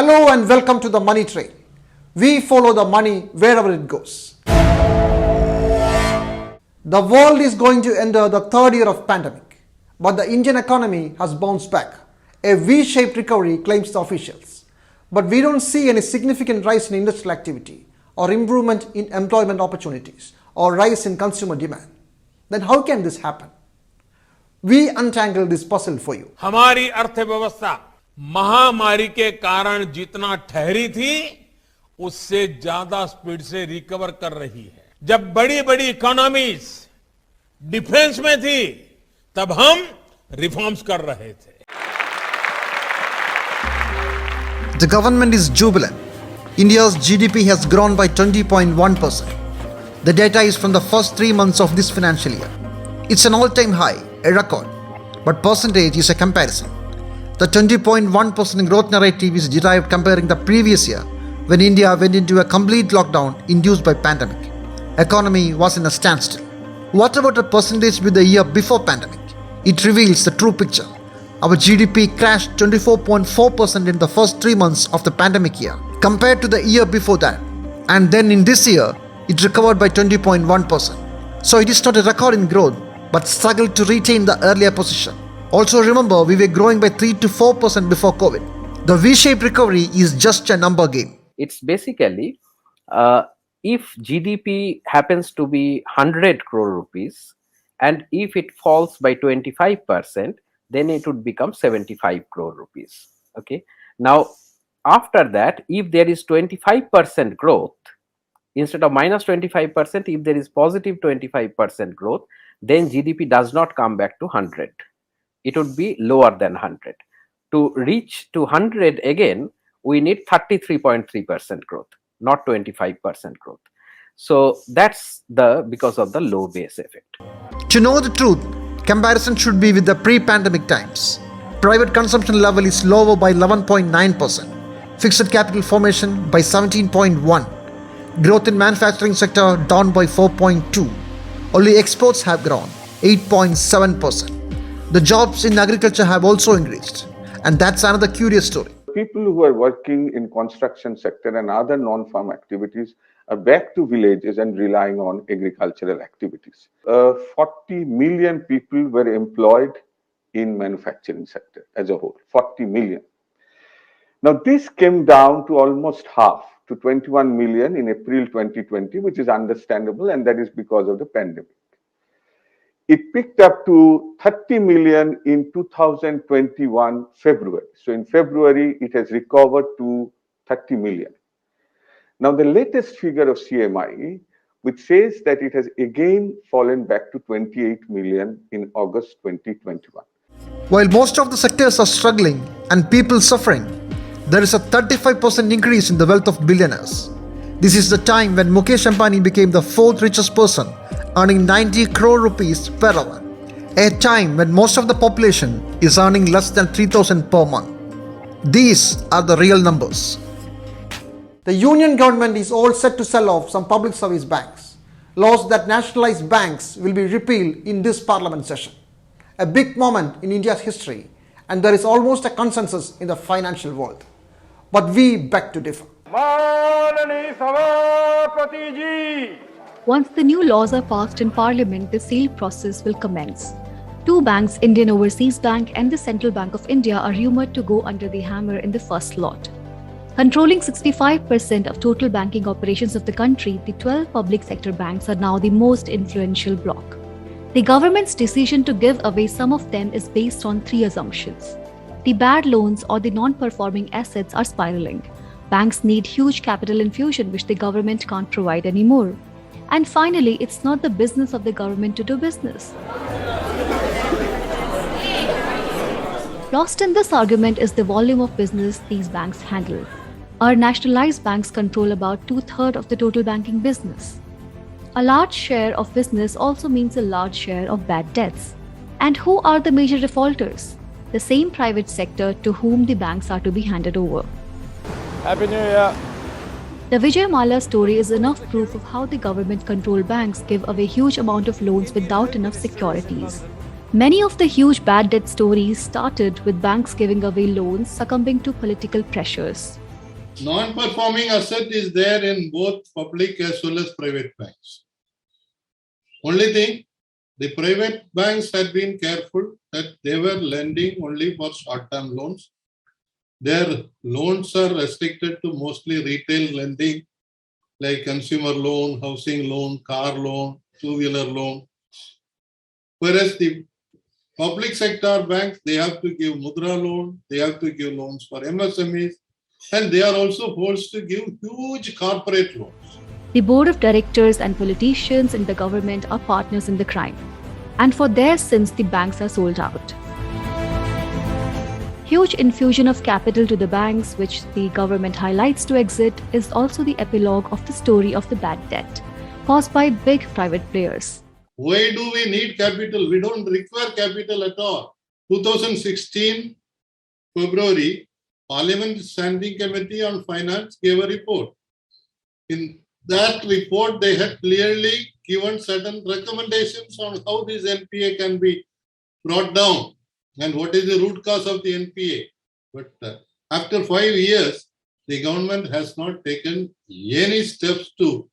Hello and welcome to the Money Train. We follow the money wherever it goes. The world is going to enter the third year of pandemic, but the Indian economy has bounced back. A V-shaped recovery claims the officials. But we don't see any significant rise in industrial activity or improvement in employment opportunities or rise in consumer demand. Then how can this happen? We untangle this puzzle for you. हमारी अर्थव्यवस्था महामारी के कारण जितना ठहरी थी उससे ज्यादा स्पीड से रिकवर कर रही है। जब बड़ी बड़ी इकोनॉमीज डिफेंस में थी तब हम रिफॉर्म्स कर रहे थे। The government is jubilant. India's GDP has grown by 20.1%. The data is from the first 3 months of this financial year. It's an all-time high, a record, but percentage is a comparison. The 20.1% growth narrative is derived comparing the previous year when India went into a complete lockdown induced by pandemic. Economy was in a standstill. What about the percentage with the year before pandemic? It reveals the true picture. Our GDP crashed 24.4% in the first 3 months of the pandemic year compared to the year before that. And then in this year, it recovered by 20.1%. So it is not a record in growth, but struggled to retain the earlier position. Also remember, we were growing by 3 to 4% before COVID. The V-shaped recovery is just a number game. It's basically, if GDP happens to be 100 crore rupees, and if it falls by 25%, then it would become 75 crore rupees. Okay. Now, after that, if there is 25% growth, instead of minus 25%, if there is positive 25% growth, then GDP does not come back to 100. It would be lower than 100. To reach to 100 again, we need 33.3% growth, not 25% growth. So that's because of the low base effect. To know the truth, comparison should be with the pre-pandemic times. Private consumption level is lower by 11.9%. Fixed capital formation by 17.1%. Growth in manufacturing sector down by 4.2%. Only exports have grown 8.7%. The jobs in agriculture have also increased. And that's another curious story. People who are working in construction sector and other non-farm activities are back to villages and relying on agricultural activities. 40 million people were employed in manufacturing sector as a whole, 40 million. Now this came down to almost half, to 21 million in April 2020, which is understandable, and that is because of the pandemic. It picked up to 30 million in 2021 February. So in February, it has recovered to 30 million. Now the latest figure of CMI, which says that it has again fallen back to 28 million in August 2021. While most of the sectors are struggling and people suffering, there is a 35% increase in the wealth of billionaires. This is the time when Mukesh Ambani became the 4th richest person, earning 90 crore rupees per hour. A time when most of the population is earning less than 3,000 per month. These are the real numbers. The union government is all set to sell off some public service banks. Laws that nationalize banks will be repealed in this parliament session. A big moment in India's history, and there is almost a consensus in the financial world. But we beg to differ. Once the new laws are passed in Parliament, the sale process will commence. Two banks, Indian Overseas Bank and the Central Bank of India, are rumoured to go under the hammer in the first lot. Controlling 65% of total banking operations of the country, the 12 public sector banks are now the most influential bloc. The government's decision to give away some of them is based on 3 assumptions. The bad loans or the non-performing assets are spiraling. Banks need huge capital infusion, which the government can't provide anymore. And finally, it's not the business of the government to do business. Lost in this argument is the volume of business these banks handle. Our nationalized banks control about 2/3 of the total banking business. A large share of business also means a large share of bad debts. And who are the major defaulters? The same private sector to whom the banks are to be handed over. Happy New Year. The Vijay Malla story is enough proof of how the government-controlled banks give away huge amount of loans without enough securities. Many of the huge bad debt stories started with banks giving away loans succumbing to political pressures. Non-performing asset is there in both public as well as private banks. Only thing, the private banks had been careful that they were lending only for short-term loans. Their loans are restricted to mostly retail lending, like consumer loan, housing loan, car loan, two-wheeler loan. Whereas the public sector banks, they have to give mudra loan, they have to give loans for MSMEs, and they are also forced to give huge corporate loans. The board of directors and politicians in the government are partners in the crime. And for their sins, the banks are sold out. Huge infusion of capital to the banks, which the government highlights to exit, is also the epilogue of the story of the bad debt caused by big private players. Why do we need capital? We don't require capital at all. 2016, February, Parliament Standing Committee on Finance gave a report. In that report, they had clearly given certain recommendations on how this NPA can be brought down and what is the root cause of the NPA. But after 5 years, the government has not taken any steps to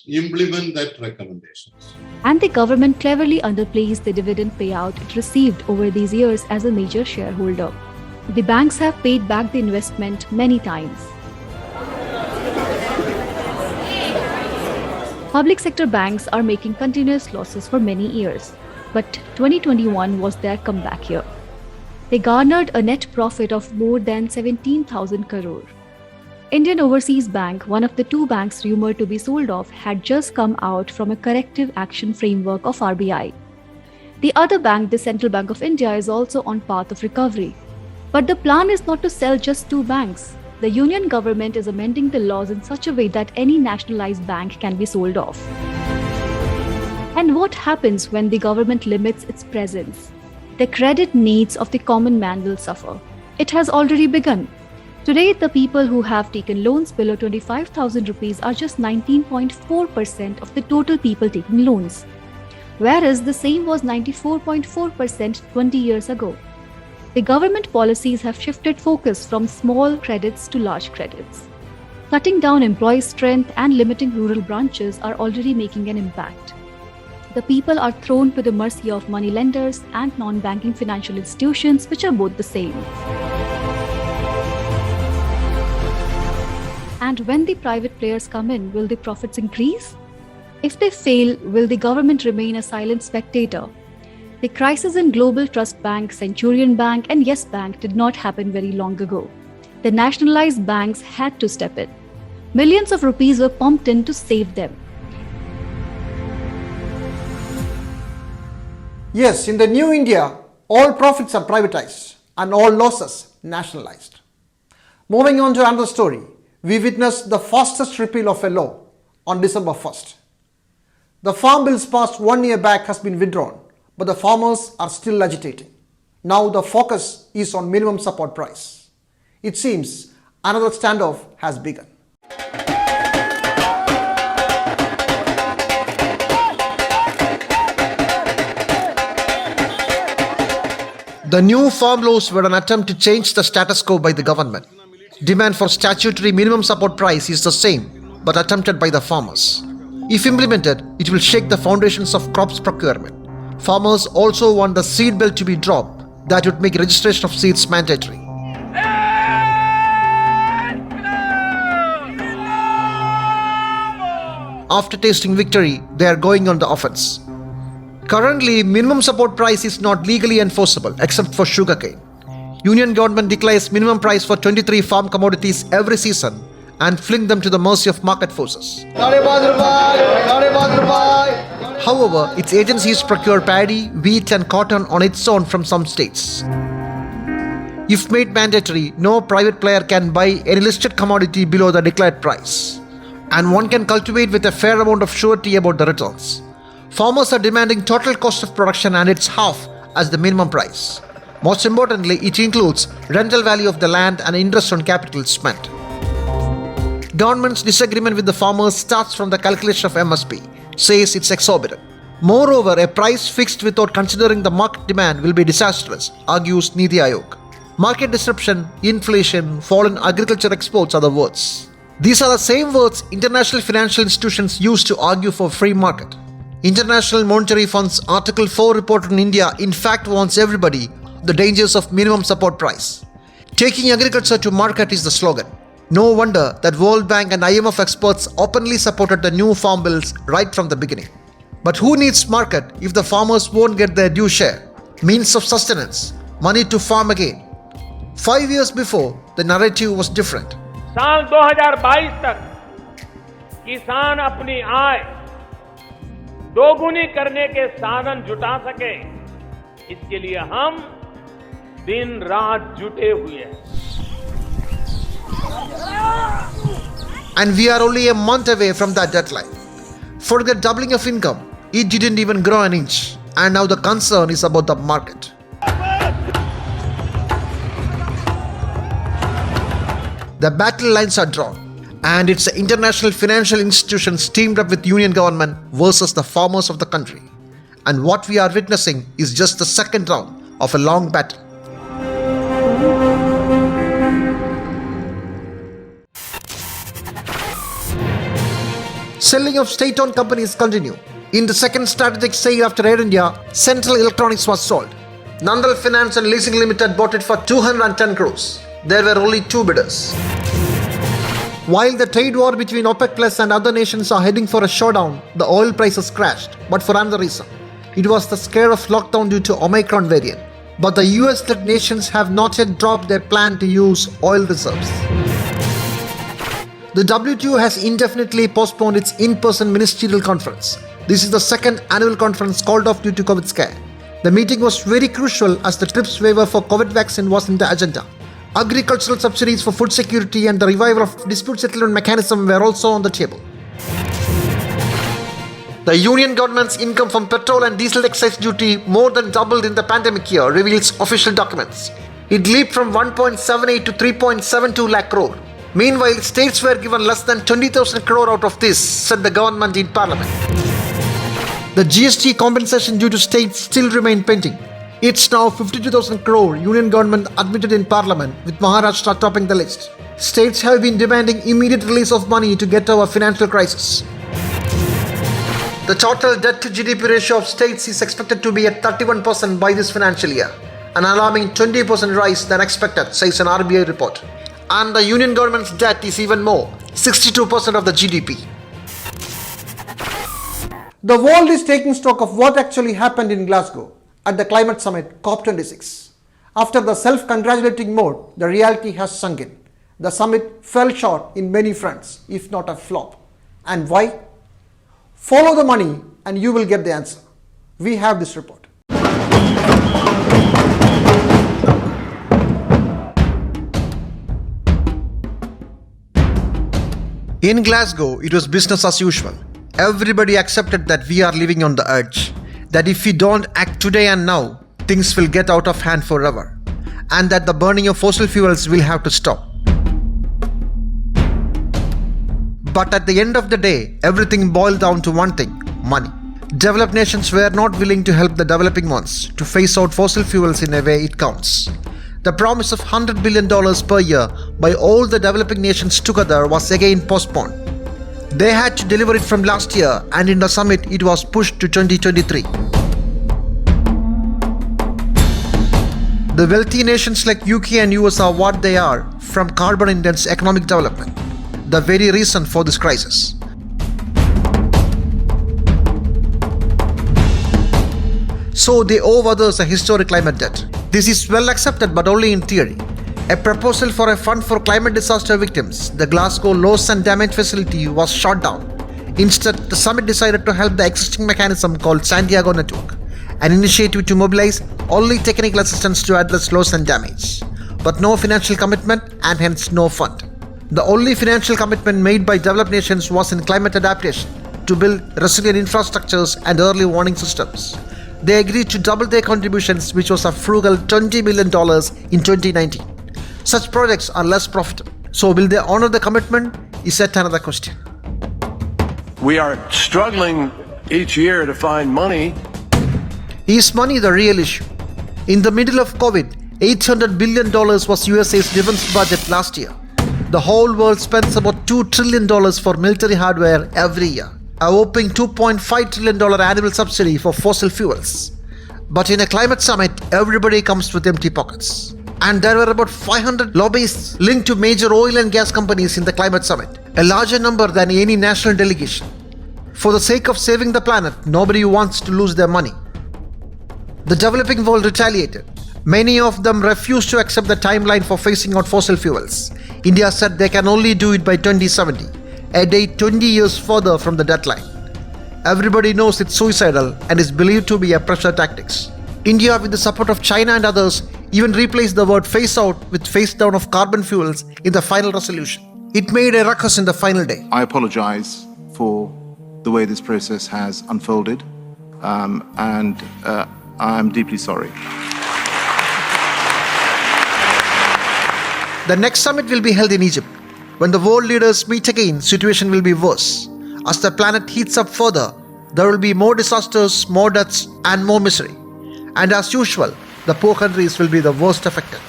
implement that recommendations. And the government cleverly underplays the dividend payout it received over these years as a major shareholder. The banks have paid back the investment many times. Public sector banks are making continuous losses for many years, but 2021 was their comeback year. They garnered a net profit of more than 17,000 crore. Indian Overseas Bank, one of the two banks rumored to be sold off, had just come out from a corrective action framework of RBI. The other bank, the Central Bank of India, is also on path of recovery. But the plan is not to sell just two banks. The union government is amending the laws in such a way that any nationalized bank can be sold off. And what happens when the government limits its presence? The credit needs of the common man will suffer. It has already begun. Today, the people who have taken loans below 25,000 rupees are just 19.4% of the total people taking loans, whereas the same was 94.4% 20 years ago. The government policies have shifted focus from small credits to large credits. Cutting down employee strength and limiting rural branches are already making an impact. The people are thrown to the mercy of money lenders and non-banking financial institutions, which are both the same. And when the private players come in, will the profits increase? If they fail, will the government remain a silent spectator? The crisis in Global Trust Bank, Centurion Bank, and Yes Bank did not happen very long ago. The nationalized banks had to step in. Millions of rupees were pumped in to save them. Yes, in the new India, all profits are privatized and all losses nationalized. Moving on to another story, we witnessed the fastest repeal of a law on December 1st. The farm bills passed 1 year back has been withdrawn, but the farmers are still agitating. Now the focus is on minimum support price. It seems another standoff has begun. The new farm laws were an attempt to change the status quo by the government. Demand for statutory minimum support price is the same, but attempted by the farmers. If implemented, it will shake the foundations of crops procurement. Farmers also want the seed bill to be dropped, that would make registration of seeds mandatory. After tasting victory, they are going on the offense. Currently, minimum support price is not legally enforceable except for sugarcane. Union government declares minimum price for 23 farm commodities every season and fling them to the mercy of market forces. However, its agencies procure paddy, wheat and cotton on its own from some states. If made mandatory, no private player can buy any listed commodity below the declared price, and one can cultivate with a fair amount of surety about the returns. Farmers are demanding total cost of production and its half as the minimum price. Most importantly, it includes rental value of the land and interest on capital spent. Government's disagreement with the farmers starts from the calculation of MSP, says it's exorbitant. Moreover, a price fixed without considering the market demand will be disastrous, argues Niti Aayog. Market disruption, inflation, fall in agriculture exports are the words. These are the same words international financial institutions use to argue for free market. International Monetary Fund's Article 4 report on India in fact warns everybody the dangers of minimum support price. Taking agriculture to market is the slogan. No wonder that World Bank and IMF experts openly supported the new farm bills right from the beginning. But who needs market if the farmers won't get their due share? Means of sustenance, money to farm again. 5 years before, the narrative was different. साल 2022 तक किसान अपनी आय दोगुनी करने के साधन जुटा सके, इसके लिए हम दिन रात जुटे हुए हैं. And we are only a month away from that deadline. For the doubling of income, it didn't even grow an inch. And now the concern is about the market. The battle lines are drawn, and it's the international financial institutions teamed up with union government versus the farmers of the country. And what we are witnessing is just the second round of a long battle. Selling of state-owned companies continue. In the second strategic sale after Air India, Central Electronics was sold. Nandal Finance and Leasing Limited bought it for 210 crores. There were only two bidders. While the trade war between OPEC Plus and other nations are heading for a showdown, the oil prices crashed, but for another reason. It was the scare of lockdown due to Omicron variant. But the US-led nations have not yet dropped their plan to use oil reserves. The WTO has indefinitely postponed its in-person ministerial conference. This is the second annual conference called off due to COVID scare. The meeting was very crucial as the TRIPS waiver for COVID vaccine was in the agenda. Agricultural subsidies for food security and the revival of dispute settlement mechanism were also on the table. The union government's income from petrol and diesel excise duty more than doubled in the pandemic year, reveals official documents. It leaped from 1.78 to 3.72 lakh crore. Meanwhile, states were given less than 20,000 crore out of this, said the government in parliament. The GST compensation due to states still remain pending. It's now 52,000 crore, union government admitted in parliament, with Maharashtra topping the list. States have been demanding immediate release of money to get over financial crisis. The total debt to GDP ratio of states is expected to be at 31% by this financial year, an alarming 20% rise than expected, says an RBI report. And the union government's debt is even more, 62% of the GDP. The world is taking stock of what actually happened in Glasgow at the climate summit COP26. After the self-congratulating mode, the reality has sunk in. The summit fell short in many fronts, if not a flop. And why? Follow the money and you will get the answer. We have this report. In Glasgow, it was business as usual. Everybody accepted that we are living on the edge. That if we don't act today and now, things will get out of hand forever, and that the burning of fossil fuels will have to stop. But at the end of the day, everything boiled down to one thing: money. Developed nations were not willing to help the developing ones to phase out fossil fuels in a way it counts. The promise of $100 billion per year by all the developing nations together was again postponed. They had to deliver it from last year, and in the summit it was pushed to 2023. The wealthy nations like UK and US are what they are from carbon-intense economic development, the very reason for this crisis. So they owe others a historic climate debt. This is well accepted, but only in theory. A proposal for a fund for climate disaster victims, the Glasgow Loss and Damage Facility, was shot down. Instead, the summit decided to help the existing mechanism called Santiago Network, an initiative to mobilize only technical assistance to address loss and damage, but no financial commitment and hence no fund. The only financial commitment made by developed nations was in climate adaptation, to build resilient infrastructures and early warning systems. They agreed to double their contributions, which was a frugal $20 million in 2019. Such projects are less profitable. So will they honor the commitment is yet another question. We are struggling each year to find money. Is money the real issue? In the middle of COVID, $800 billion was USA's defense budget last year. The whole world spends about $2 trillion for military hardware every year, a whopping $2.5 trillion annual subsidy for fossil fuels. But in a climate summit, everybody comes with empty pockets. And there were about 500 lobbyists linked to major oil and gas companies in the climate summit, a larger number than any national delegation. For the sake of saving the planet, nobody wants to lose their money. The developing world retaliated. Many of them refused to accept the timeline for phasing out fossil fuels. India said they can only do it by 2070, a date 20 years further from the deadline. Everybody knows it's suicidal and is believed to be a pressure tactics. India, with the support of China and others, even replaced the word phase out with phase down of carbon fuels in the final resolution. It made a ruckus in the final day. I apologize for the way this process has unfolded, and I'm deeply sorry. The next summit will be held in Egypt. When the world leaders meet again, situation will be worse. As the planet heats up further, there will be more disasters, more deaths, and more misery. And as usual, the poor countries will be the worst affected.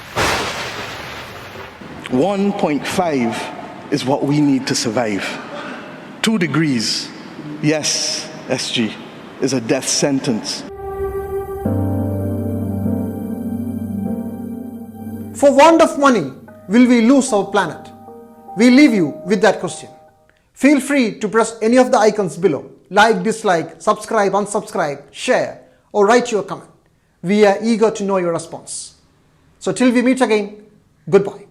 1.5 is what we need to survive. 2 degrees, yes, SG, is a death sentence. For want of money, will we lose our planet? We leave you with that question. Feel free to press any of the icons below. Like, dislike, subscribe, unsubscribe, share, or write your comment. We are eager to know your response. So till we meet again, goodbye.